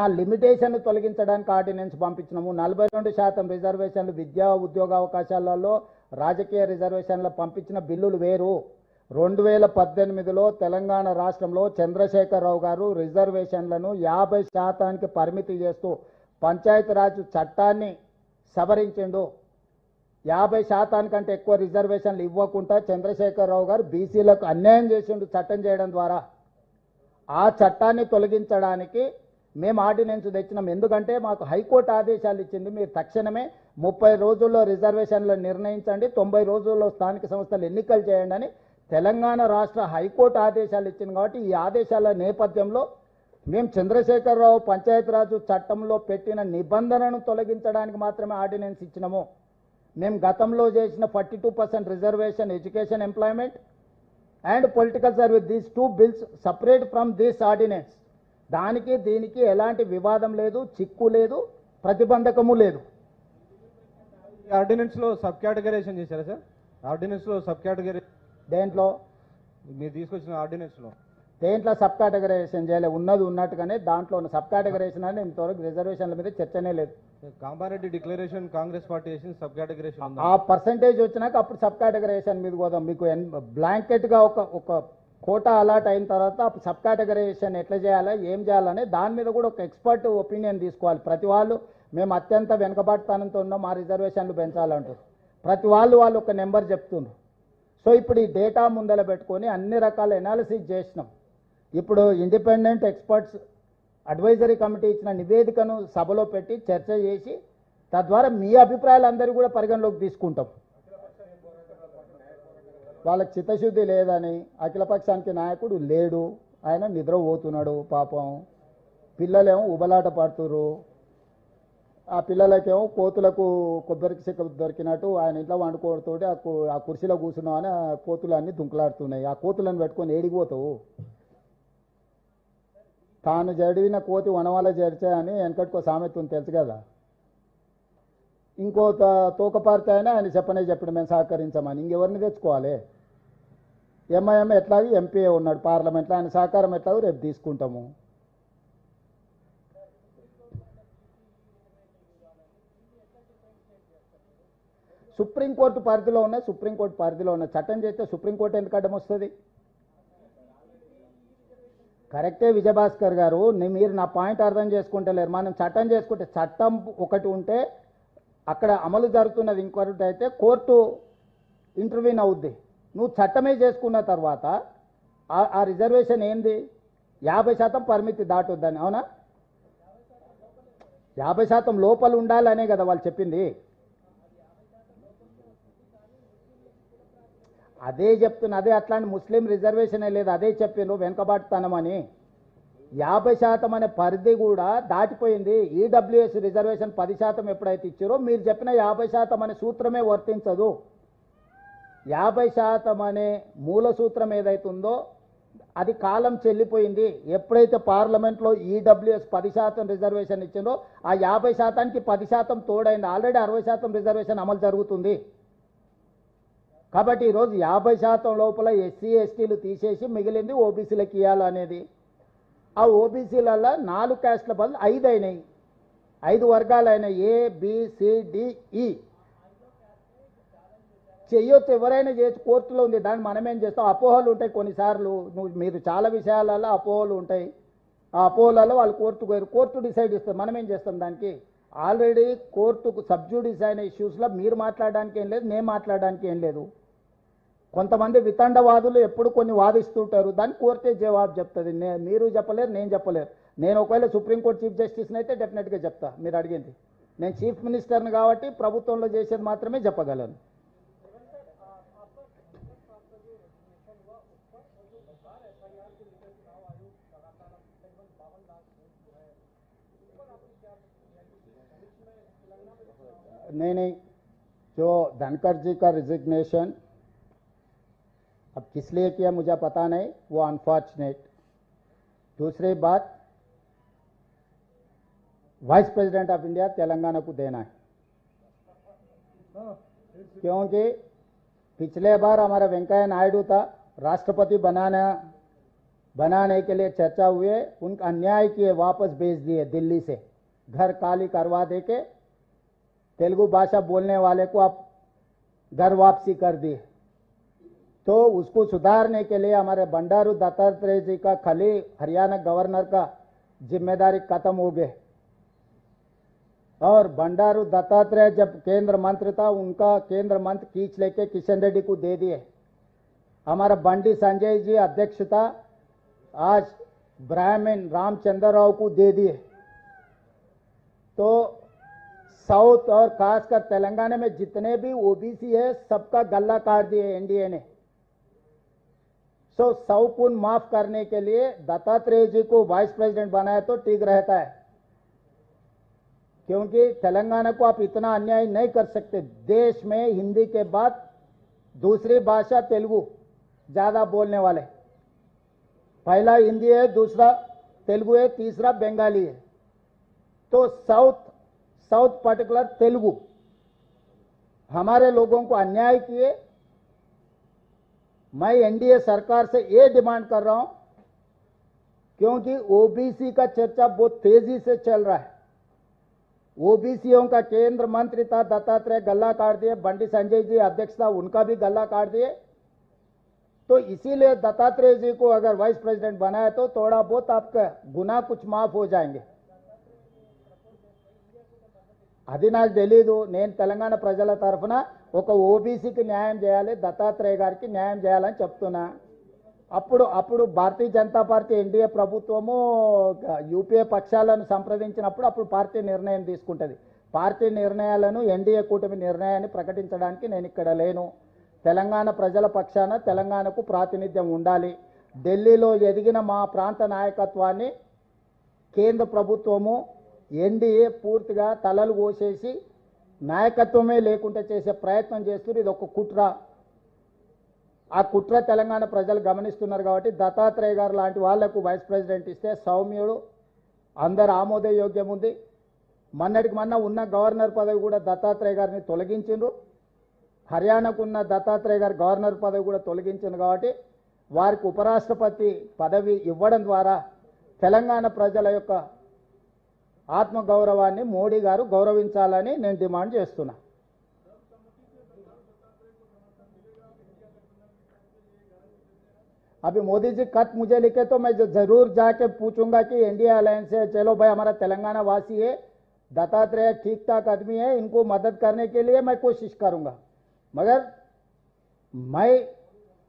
ఆ లిమిటేషన్ తొలగించడానికి ఆర్డినెన్స్ పంపించినాము. 42% రిజర్వేషన్లు విద్యా ఉద్యోగ అవకాశాలలో రాజకీయ రిజర్వేషన్ల పంపించిన బిల్లులు వేరు. 2018లో తెలంగాణ రాష్ట్రంలో చంద్రశేఖరరావు గారు రిజర్వేషన్లను 50% పరిమితి చేస్తూ పంచాయతీరాజ్ చట్టాన్ని సవరించిండు. 50% కంటే ఎక్కువ రిజర్వేషన్లు ఇవ్వకుండా చంద్రశేఖరరావు గారు బీసీలకు అన్యాయం చేసిండు చట్టం చేయడం ద్వారా. ఆ చట్టాన్ని తొలగించడానికి మేము ఆర్డినెన్స్ తెచ్చినాం. ఎందుకంటే మాకు హైకోర్టు ఆదేశాలు ఇచ్చింది, మీరు తక్షణమే 30 రోజుల్లో రిజర్వేషన్లు నిర్ణయించండి, 90 రోజుల్లో స్థానిక సంస్థలు ఎన్నికలు చేయండి అని తెలంగాణ రాష్ట్ర హైకోర్టు ఆదేశాలు ఇచ్చింది. కాబట్టి ఈ ఆదేశాల నేపథ్యంలో మేము చంద్రశేఖరరావు పంచాయతీరాజ్ చట్టంలో పెట్టిన నిబంధనను తొలగించడానికి మాత్రమే ఆర్డినెన్స్ ఇచ్చినాము. మేము గతంలో చేసిన 42% reservation education employment and political service, these 2 bills separate from this ordinance. దానికి దీనికి ఎలాంటి వివాదం లేదు, చిక్కు లేదు, ప్రతిబంధకము లేదు. ఆర్డినెన్స్లో సబ్ కేటగరైజేషన్ చేశారా సార్? ఆర్డినెన్స్లో సబ్ కేటగరీ దేంట్లో మీరు తీసుకొచ్చిన ఆర్డినెన్స్లో దేంట్లో సబ్ కేటగరైజేషన్ చేయలేదు. ఉన్నది ఉన్నట్టుగానే దాంట్లో ఉన్న సబ్ కేటగరైజేషన్ అని ఇంతవరకు రిజర్వేషన్ల మీద చర్చనే లేదు. కామారెడ్డి డిక్లరేషన్ కాంగ్రెస్ పార్టీ చేసింది సబ్ కేటగరైజేషన్. ఆ పర్సంటేజ్ వచ్చినాక అప్పుడు సబ్ కేటగరైజేషన్ మీద పోదాం. మీకు బ్లాంకెట్గా ఒక కోటా అలాట్ అయిన తర్వాత సబ్ కేటగరైజేషన్ ఎట్లా చేయాలా, ఏం చేయాలని దాని మీద కూడా ఒక ఎక్స్పర్ట్ ఒపీనియన్ తీసుకోవాలి. ప్రతి వాళ్ళు మేము అత్యంత వెనుకబాటుతనంతో ఉన్నాం, మా రిజర్వేషన్లు పెంచాలంటారు. ప్రతి వాళ్ళు ఒక నెంబర్ చెప్తున్నారు. సో ఇప్పుడు ఈ డేటా ముందర పెట్టుకొని అన్ని రకాల ఎనాలిసిస్ చేసినాం. ఇప్పుడు ఇండిపెండెంట్ ఎక్స్పర్ట్స్ అడ్వైజరీ కమిటీ ఇచ్చిన నివేదికను సభలో పెట్టి చర్చ చేసి తద్వారా మీ అభిప్రాయాలు అందరూ కూడా పరిగణలోకి తీసుకుంటాం. వాళ్ళకి చిత్తశుద్ధి లేదని, అఖిలపక్షానికి నాయకుడు లేడు, ఆయన నిద్రపోతున్నాడు పాపం, పిల్లలేమో ఉబలాట పడుతురు. ఆ పిల్లలకేమో కోతులకు కొబ్బరికి చెక్క దొరికినట్టు ఆయన ఇంట్లో వండుకోవడంతో ఆ కుర్చీలో కూర్చున్నామని ఆ కోతులు అన్నీ దుంకులాడుతున్నాయి. ఆ కోతులను పెట్టుకొని ఏడిగిపోతావు. తాను జడివిన కోతి వనవాల జడిచాయని వెనకటికో సామెత ఉంది, తెలుసు కదా. ఇంకో తోకపార్టీ అయినా ఆయన చెప్పిన మేము సహకరించామని ఇంకెవరిని తెచ్చుకోవాలి. ఎంఐఎం ఎట్లాగో ఎంపీ ఉన్నాడు పార్లమెంట్లో, ఆయన సహకారం ఎట్లాగో రేపు తీసుకుంటాము. సుప్రీంకోర్టు పరిధిలో ఉన్న చట్టం చేస్తే సుప్రీంకోర్టు ఎందుకు అడ్డం వస్తుంది? కరెక్టే విజయభాస్కర్ గారు, మీరు నా పాయింట్ అర్థం చేసుకుంటలేరు. మనం చట్టం చేసుకుంటే చట్టం ఒకటి ఉంటే అక్కడ అమలు జరుగుతున్నది ఇంకొకటి అయితే కోర్టు ఇంటర్వ్యూన్ అవుద్ది. నువ్వు చట్టమే చేసుకున్న తర్వాత ఆ రిజర్వేషన్ ఏంది? 50% పరిమితి దాటొద్దని, అవునా? 50% లోపల ఉండాలనే కదా వాళ్ళు చెప్పింది. అదే చెప్తున్నా, అదే అట్లాంటి ముస్లిం రిజర్వేషనే లేదు, అదే చెప్పిండ్రు వెనుకబాటుతనమని. 50% అనే పరిధి కూడా దాటిపోయింది. ఈడబ్ల్యూఎస్ రిజర్వేషన్ 10% ఎప్పుడైతే ఇచ్చారో మీరు చెప్పిన 50% అనే సూత్రమే వర్తించదు. 50% అనే మూల సూత్రం ఏదైతుందో అది కాలం చెల్లిపోయింది. ఎప్పుడైతే పార్లమెంట్లో ఈడబ్ల్యూఎస్ 10% రిజర్వేషన్ ఇచ్చిందో ఆ 50%కి 10% తోడైంది. ఆల్రెడీ 60% రిజర్వేషన్ అమలు జరుగుతుంది. కాబట్టి ఈరోజు 50% లోపల ఎస్సీ ఎస్టీలు తీసేసి మిగిలింది ఓబీసీలకు ఇవ్వాలనేది. ఆ ఓబీసీలలో 4 క్యాస్ట్ల బదులు 5 అయినాయి, 5 వర్గాలు అయినాయి, ABCDE. చెయ్యొచ్చు, ఎవరైనా చేయొచ్చు, కోర్టులో ఉంది. దాన్ని మనమేం చేస్తాం? అపోహలు ఉంటాయి కొన్నిసార్లు, మీరు చాలా విషయాలలో అపోహలు ఉంటాయి. ఆ అపోహలలో వాళ్ళు కోర్టు డిసైడ్ చేస్తారు, మనమేం చేస్తాం దానికి? ఆల్రెడీ కోర్టుకు సబ్జూడిస్ అయిన ఇష్యూస్లో మీరు మాట్లాడడానికి ఏం లేదు, నేను మాట్లాడడానికి ఏం లేదు. కొంతమంది వితండవాదులు ఎప్పుడు కొన్ని వాదిస్తుంటారు, దాన్ని కోర్టే జవాబు చెప్తుంది. మీరు చెప్పలేరు, నేను చెప్పలేరు. నేను ఒకవేళ సుప్రీంకోర్టు చీఫ్ జస్టిస్ని అయితే డెఫినెట్గా చెప్తా మీరు అడిగింది. నేను చీఫ్ మినిస్టర్ని కాబట్టి ప్రభుత్వంలో చేసేది మాత్రమే చెప్పగలను. नहीं, जो धनखड़ जी का रिजिग्नेशन अब किस लिए किया मुझे पता नहीं, वो अनफॉर्चुनेट। दूसरी बात, vice president of India Telangana को देना है, क्योंकि पिछले बार हमारा वेंकैया नायडू था, राष्ट्रपति बनाना बनाने के लिए चर्चा हुए, उनका अन्याय किए, वापस भेज दिए दिल्ली से, घर खाली करवा दे के तेलुगु भाषा बोलने वाले को आप घर वापसी कर दिए। तो उसको सुधारने के लिए हमारे बंडारू दत्तात्रेय जी का खाली हरियाणा गवर्नर का जिम्मेदारी खत्म हो गए, और बंडारू दत्तात्रेय जब केंद्र मंत्री था, उनका केंद्र मंत्री खींच लेके किशन रेड्डी को दे दिए। हमारा बंडी संजय जी अध्यक्ष था, आज ब्राह्मण रामचंद्र राव को दे दिए। तो साउथ और खासकर तेलंगाना में जितने भी ओबीसी है, सबका गला काट दिए एनडीए ने। सो सौकुन माफ करने के लिए दत्तात्रेय जी को वाइस प्रेसिडेंट बनाया तो ठीक रहता है, क्योंकि तेलंगाना को आप इतना अन्याय नहीं कर सकते। देश में हिंदी के बाद दूसरी भाषा तेलुगु ज्यादा बोलने वाले, पहला हिंदी है, दूसरा तेलुगु है, तीसरा बंगाली है। तो साउथ पर्टिकुलर तेलुगु हमारे लोगों को अन्याय किए। मैं एनडीए सरकार से ये डिमांड कर रहा हूं, क्योंकि ओबीसी का चर्चा बहुत तेजी से चल रहा है। ओबीसीओं का केंद्र मंत्री था दत्तात्रेय, गला काट दिए। बंडी संजय जी अध्यक्ष था, उनका भी गला काट दिए। तो इसीलिए दत्तात्रेय जी को अगर वाइस प्रेसिडेंट बनाया तो थोड़ा बहुत आपका गुनाह कुछ माफ हो जाएंगे। అది నాకు తెలీదు। నేను తెలంగాణ ప్రజల తరఫున ఒక ఓబీసీకి న్యాయం చేయాలి, దత్తాత్రేయ గారికి న్యాయం చేయాలని చెప్తున్నా। అప్పుడు భారతీయ జనతా పార్టీ ఎన్డీఏ ప్రభుత్వము యూపీఏ పక్షాలను సంప్రదించినప్పుడు అప్పుడు పార్టీ నిర్ణయం తీసుకుంటుంది। పార్టీ నిర్ణయాలను ఎన్డీఏ కూటమి నిర్ణయాన్ని ప్రకటించడానికి నేను ఇక్కడ లేను। తెలంగాణ ప్రజల పక్షాన తెలంగాణకు ప్రాతినిధ్యం ఉండాలి। ఢిల్లీలో ఎదిగిన మా ప్రాంత నాయకత్వాన్ని కేంద్ర ప్రభుత్వము ఎన్డీఏ పూర్తిగా తలలు కోసేసి నాయకత్వమే లేకుండా చేసే ప్రయత్నం చేస్తున్నారు। ఇది ఒక కుట్ర। ఆ కుట్ర తెలంగాణ ప్రజలు గమనిస్తున్నారు కాబట్టి దత్తాత్రేయ గారు లాంటి వాళ్లకు వైస్ ప్రెసిడెంట్ ఇస్తే సౌమ్యుడు, అందరు ఆమోదయోగ్యం ఉంది। మొన్నటికి మొన్న ఉన్న గవర్నర్ పదవి కూడా దత్తాత్రేయ గారిని తొలగించిండ్రు। హర్యానాకు ఉన్న దత్తాత్రేయ గారు గవర్నర్ పదవి కూడా తొలగించింది కాబట్టి వారికి ఉపరాష్ట్రపతి పదవి ఇవ్వడం ద్వారా తెలంగాణ ప్రజల యొక్క ఆత్మగౌరవాన్ని మోడీ గారు గౌరవించాలని నేను డిమాండ్ చేస్తున్నా। अभी मोदी जी खत मुझे लिखे तो मैं जरूर जाके पूछूंगा कि एनडीए अलायंस से चलो भाई, हमारा तेलंगाना वासी है, दत्तात्रेय ठीक ठाक आदमी है, इनको मदद करने के लिए मैं कोशिश करूंगा। मगर मैं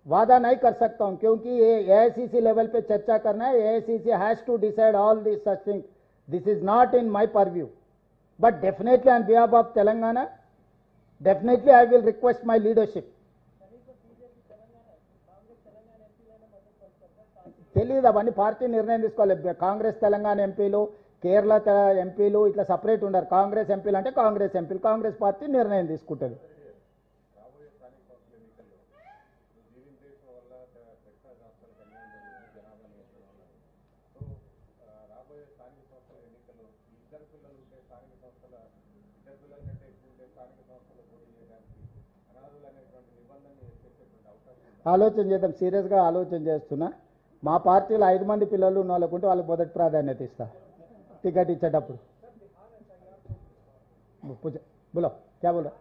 वादा नहीं कर सकता हूं, क्योंकि ये एआईसीसी लेवल पे चर्चा करना है। AICC has to decide all this such thing. This is not in my purview, but definitely on behalf of Telangana, definitely I will request my leadership. తెలియదు, అవన్నీ పార్టీ నిర్ణయం తీసుకోవాలి। కాంగ్రెస్ తెలంగాణ ఎంపీలు, కేరళ ఎంపీలు ఇట్లా సపరేట్ ఉండరు। కాంగ్రెస్ ఎంపీలు అంటే కాంగ్రెస్ ఎంపీలు, కాంగ్రెస్ పార్టీ నిర్ణయం తీసుకుంటుంది। ఆలోచన చేద్దాం, సీరియస్గా ఆలోచన చేస్తున్నా। మా పార్టీలో 5 మంది పిల్లలు ఉన్న వాళ్ళకుంటే వాళ్ళకి మొదటి ప్రాధాన్యత ఇస్తా టికెట్ ఇచ్చేటప్పుడు। బోలో క్యా బోలో